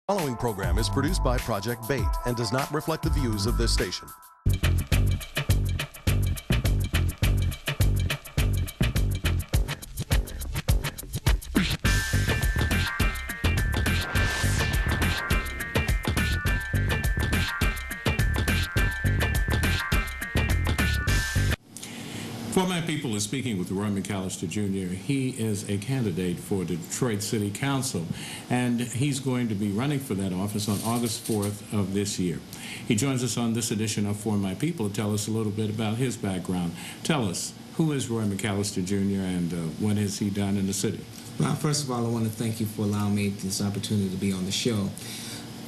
The following program is produced by Project Bait and does not reflect the views of this station. For My People is speaking with Roy McCalister Jr. He is a candidate for the Detroit City Council, and he's going to be running for that office on August 4th of this year. He joins us on this edition of For My People to tell us a little bit about his background. Tell us, who is Roy McCalister Jr. and what has he done in the city? Well, first of all, I want to thank you for allowing me this opportunity to be on the show.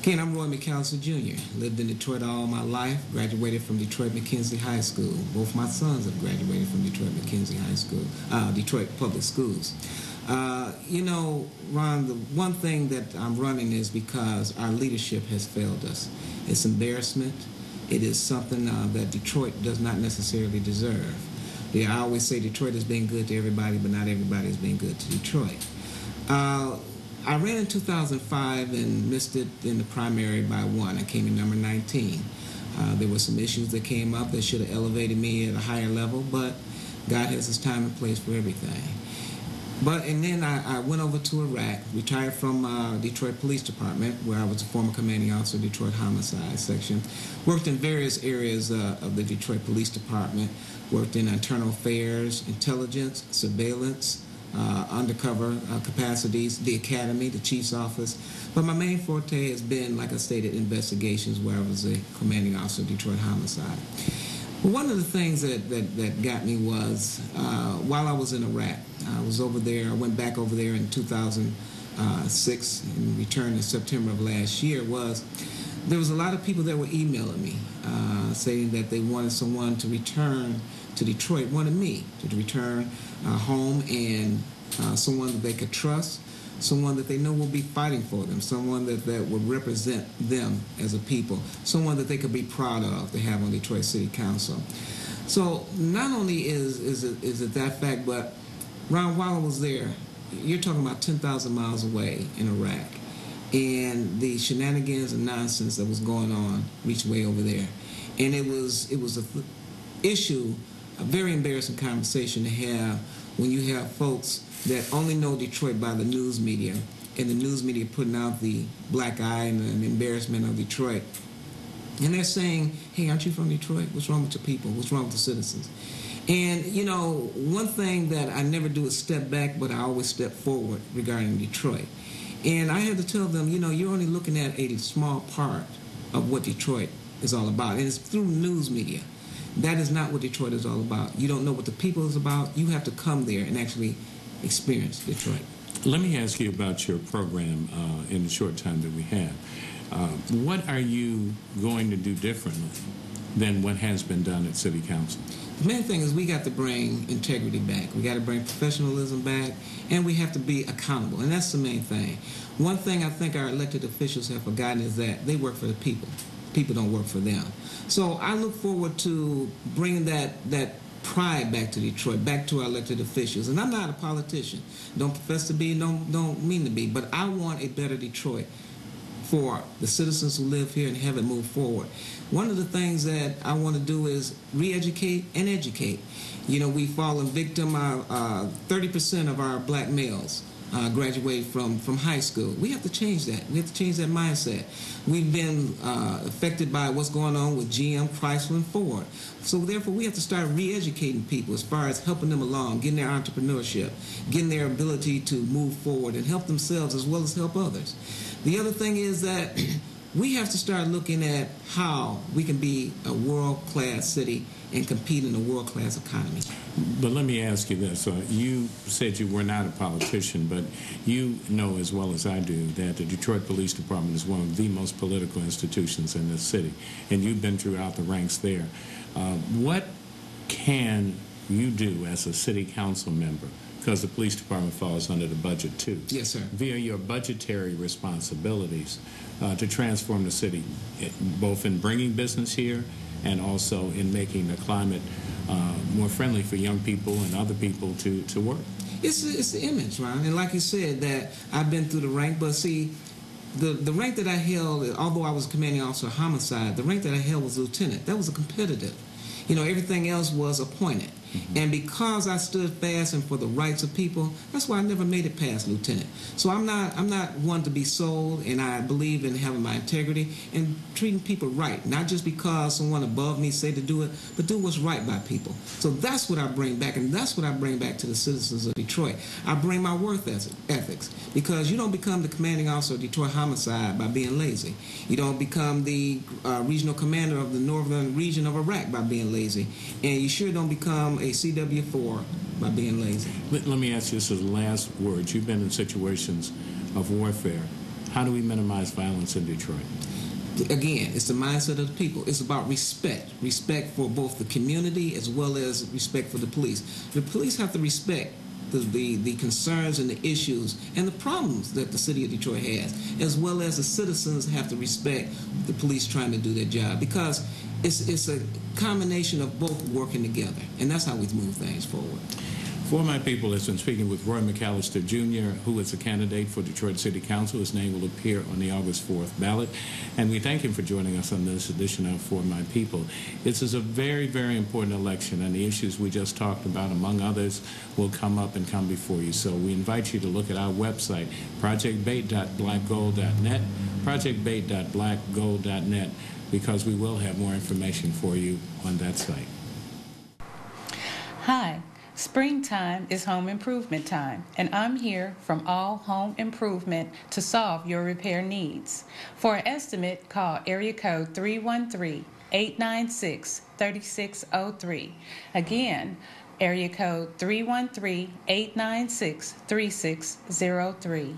Again, I'm Roy McCalister Jr. Lived in Detroit all my life, graduated from Detroit McKenzie High School. Both my sons have graduated from Detroit McKenzie High School, Detroit Public Schools. You know, Ron, the one thing that I'm running is because our leadership has failed us. It's embarrassment. It is something that Detroit does not necessarily deserve. I always say Detroit has been good to everybody, but not everybody has been good to Detroit. I ran in 2005 and missed it in the primary by 1. I came in number 19. There were some issues that came up that should have elevated me at a higher level, but God has His time and place for everything. And then I went over to Iraq, retired from Detroit Police Department, where I was a former commanding officer of Detroit Homicide Section. Worked in various areas of the Detroit Police Department. Worked in internal affairs, intelligence, surveillance, undercover capacities, the academy, the chief's office. But my main forte has been, like I stated, investigations, where I was a commanding officer of Detroit Homicide. Well, one of the things that got me was while I was in Iraq, I was over there, I went back over there in 2006 and returned in September of last year, there was a lot of people that were emailing me saying that they wanted someone to return to Detroit, wanted me to return home, and someone that they could trust, someone that they know will be fighting for them, someone that would represent them as a people, someone that they could be proud of to have on Detroit City Council. So not only is it that fact, but Ron, while I was there, you're talking about 10,000 miles away in Iraq, and the shenanigans and nonsense that was going on reached way over there, and it was an issue, a very embarrassing conversation to have when you have folks that only know Detroit by the news media, and the news media putting out the black eye and the embarrassment of Detroit. And they're saying, hey, aren't you from Detroit? What's wrong with your people? What's wrong with the citizens? And, you know, one thing that I never do is step back, but I always step forward regarding Detroit. And I had to tell them, you know, you're only looking at a small part of what Detroit is all about. And it's through news media. That is not what Detroit is all about. You don't know what the people is about. You have to come there and actually experience Detroit. Let me ask you about your program in the short time that we have. What are you going to do differently than what has been done at City Council? The main thing is we got to bring integrity back. We got to bring professionalism back, and we have to be accountable, and that's the main thing. One thing I think our elected officials have forgotten is that they work for the people. People don't work for them. So I look forward to bringing that pride back to Detroit, back to our elected officials. And I'm not a politician. Don't profess to be, don't mean to be, but I want a better Detroit for the citizens who live here and have it move forward. One of the things that I want to do is re-educate and educate. You know, we've fallen victim of 30% of our black males graduate from high school. We have to change that. We have to change that mindset. We've been affected by what's going on with GM, Chrysler, and Ford. So therefore, we have to start re-educating people as far as helping them along, getting their entrepreneurship, getting their ability to move forward and help themselves as well as help others. The other thing is that we have to start looking at how we can be a world-class city and compete in a world-class economy. But let me ask you this. You said you were not a politician, but you know as well as I do that the Detroit Police Department is one of the most political institutions in this city, and you've been throughout the ranks there. What can you do as a city council member, because the police department falls under the budget too? Yes, sir. Via your budgetary responsibilities to transform the city, both in bringing business here and also in making the climate more friendly for young people and other people to work? It's the image, Ron. And like you said, that I've been through the rank, but see, the rank that I held, although I was commanding officer of homicide, the rank that I held was lieutenant. That was a competitive. Everything else was appointed. And because I stood fast and for the rights of people, that's why I never made it past lieutenant. So I'm not one to be sold, and I believe in having my integrity and treating people right, not just because someone above me say to do it, but do what's right by people. So that's what I bring back, and that's what I bring back to the citizens of Detroit. I bring my work ethics, because you don't become the commanding officer of Detroit Homicide by being lazy. You don't become the regional commander of the northern region of Iraq by being lazy, and you sure don't become a CW4 by being lazy. Let me ask you this as the last words. You've been in situations of warfare. How do we minimize violence in Detroit? Again, it's the mindset of the people. It's about respect. Respect for both the community as well as respect for the police. The police have to respect the concerns and the issues and the problems that the city of Detroit has, as well as the citizens have to respect the police trying to do their job, because it's a combination of both working together, and that's how we move things forward. For My People has been speaking with Roy McCalister, Jr., who is a candidate for Detroit City Council. His name will appear on the August 4th ballot. And we thank him for joining us on this edition of For My People. This is a very, very important election, and the issues we just talked about, among others, will come up and come before you. So we invite you to look at our website, projectbait.blackgold.net, projectbait.blackgold.net, because we will have more information for you on that site. Hi. Springtime is home improvement time, and I'm here from All Home Improvement to solve your repair needs. For an estimate, call area code 313-896-3603. Again, area code 313-896-3603.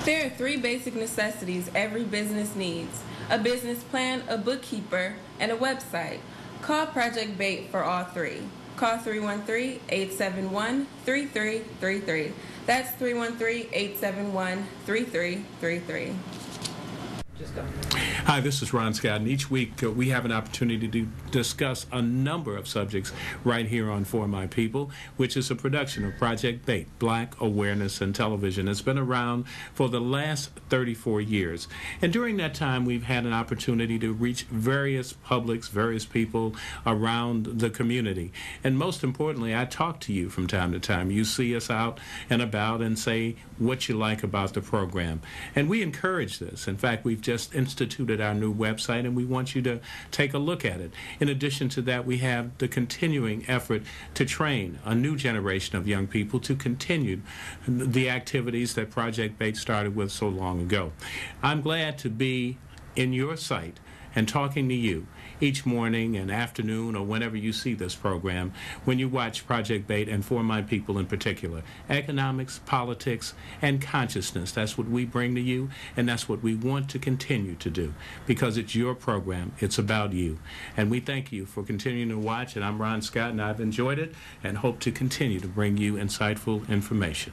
There are 3 basic necessities every business needs: a business plan, a bookkeeper, and a website. Call Project Bait for all 3. Call 313-871-3333. That's 313-871-3333. Just go. Hi, this is Ron Scott, and each week we have an opportunity to discuss a number of subjects right here on For My People, which is a production of Project Bait, Black Awareness and Television. It's been around for the last 34 years. And during that time, we've had an opportunity to reach various publics, various people around the community. And most importantly, I talk to you from time to time. You see us out and about and say what you like about the program. And we encourage this. In fact, we've just instituted our new website, and we want you to take a look at it. In addition to that, we have the continuing effort to train a new generation of young people to continue the activities that Project Bait started with so long ago. I'm glad to be in your sight and talking to you each morning and afternoon, or whenever you see this program, when you watch Project Bait and For My People in particular. Economics, politics, and consciousness. That's what we bring to you, and that's what we want to continue to do, because it's your program. It's about you. And we thank you for continuing to watch, and I'm Ron Scott, and I've enjoyed it and hope to continue to bring you insightful information.